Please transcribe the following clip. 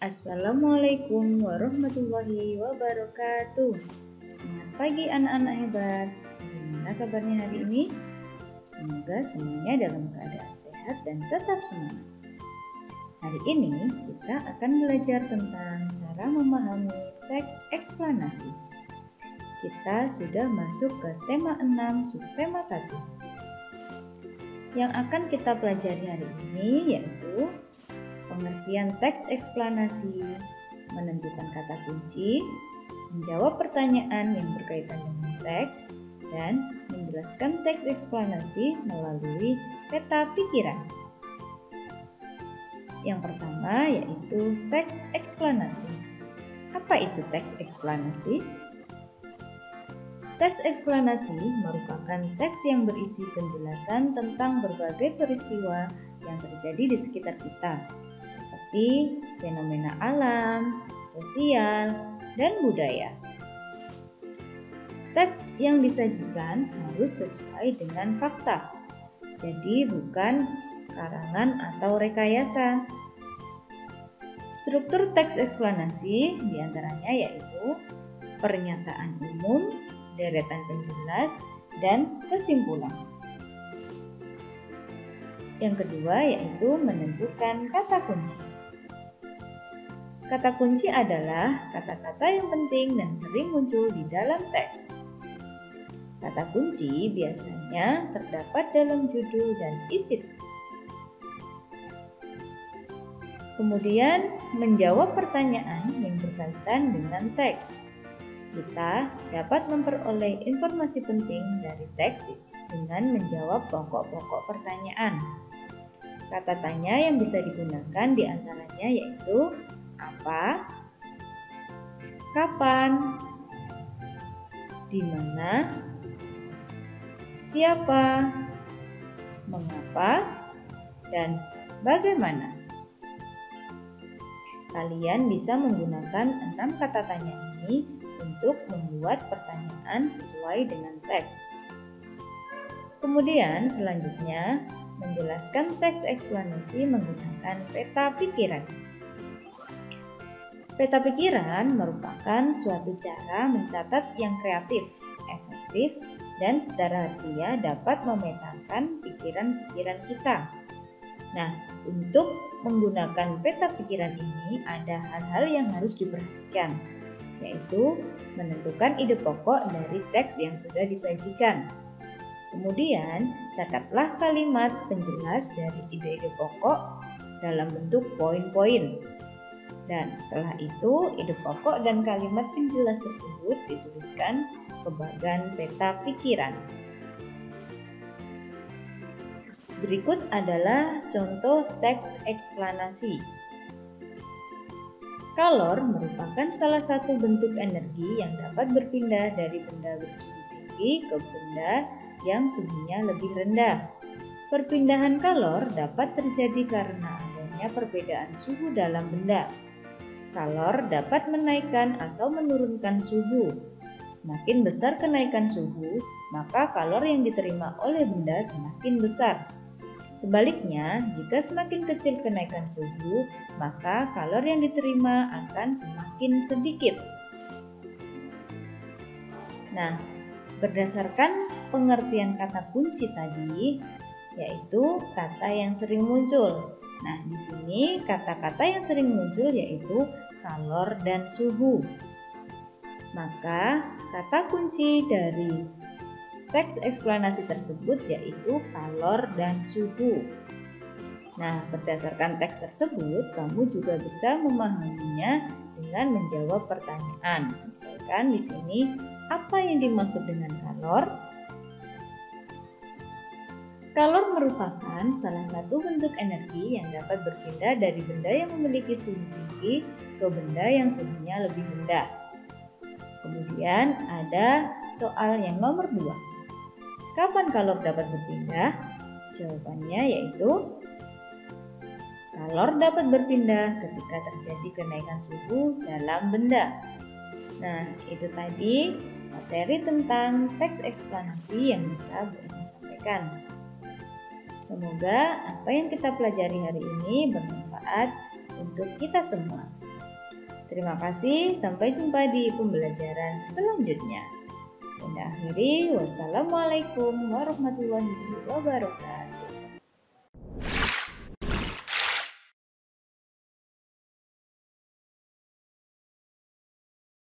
Assalamualaikum warahmatullahi wabarakatuh. Semangat pagi anak-anak hebat. Bagaimana kabarnya hari ini? Semoga semuanya dalam keadaan sehat dan tetap semangat. Hari ini kita akan belajar tentang cara memahami teks eksplanasi. Kita sudah masuk ke tema 6 subtema 1. Yang akan kita pelajari hari ini yaitu pengertian teks eksplanasi, menentukan kata kunci, menjawab pertanyaan yang berkaitan dengan teks, dan menjelaskan teks eksplanasi melalui peta pikiran. Yang pertama yaitu teks eksplanasi. Apa itu teks eksplanasi? Teks eksplanasi merupakan teks yang berisi penjelasan tentang berbagai peristiwa yang terjadi di sekitar kita, seperti fenomena alam, sosial, dan budaya. Teks yang disajikan harus sesuai dengan fakta, jadi bukan karangan atau rekayasa. Struktur teks eksplanasi diantaranya yaitu pernyataan umum, deretan penjelas, dan kesimpulan. Yang kedua yaitu menentukan kata kunci. Kata kunci adalah kata-kata yang penting dan sering muncul di dalam teks. Kata kunci biasanya terdapat dalam judul dan isi teks. Kemudian menjawab pertanyaan yang berkaitan dengan teks. Kita dapat memperoleh informasi penting dari teks dengan menjawab pokok-pokok pertanyaan. Kata tanya yang bisa digunakan diantaranya yaitu apa, kapan, di mana, siapa, mengapa, dan bagaimana. Kalian bisa menggunakan 6 kata tanya ini untuk membuat pertanyaan sesuai dengan teks. Kemudian selanjutnya menjelaskan teks eksplanasi menggunakan peta pikiran. Peta pikiran merupakan suatu cara mencatat yang kreatif, efektif, dan secara harfiah dapat memetakan pikiran-pikiran kita. Nah, untuk menggunakan peta pikiran ini ada hal-hal yang harus diperhatikan, yaitu menentukan ide pokok dari teks yang sudah disajikan. Kemudian, catatlah kalimat penjelas dari ide-ide pokok dalam bentuk poin-poin. Dan setelah itu, ide pokok dan kalimat penjelas tersebut dituliskan ke bagan peta pikiran. Berikut adalah contoh teks eksplanasi. Kalor merupakan salah satu bentuk energi yang dapat berpindah dari benda bersuhu tinggi ke benda yang suhunya lebih rendah. Perpindahan kalor dapat terjadi karena adanya perbedaan suhu dalam benda. Kalor dapat menaikkan atau menurunkan suhu. Semakin besar kenaikan suhu, maka kalor yang diterima oleh benda semakin besar. Sebaliknya, jika semakin kecil kenaikan suhu, maka kalor yang diterima akan semakin sedikit. Nah, berdasarkan pengertian kata kunci tadi, yaitu kata yang sering muncul. Nah, di sini kata-kata yang sering muncul yaitu kalor dan suhu. Maka, kata kunci dari teks eksplanasi tersebut yaitu kalor dan suhu. Nah, berdasarkan teks tersebut, kamu juga bisa memahaminya dengan menjawab pertanyaan. Misalkan di sini, apa yang dimaksud dengan kalor? Kalor merupakan salah satu bentuk energi yang dapat berpindah dari benda yang memiliki suhu tinggi ke benda yang suhunya lebih rendah. Kemudian ada soal yang nomor 2. Kapan kalor dapat berpindah? Jawabannya yaitu kalor dapat berpindah ketika terjadi kenaikan suhu dalam benda. Nah, itu tadi materi tentang teks eksplanasi yang bisa Bunda sampaikan. Semoga apa yang kita pelajari hari ini bermanfaat untuk kita semua. Terima kasih, sampai jumpa di pembelajaran selanjutnya. Bunda akhiri, wassalamualaikum warahmatullahi wabarakatuh.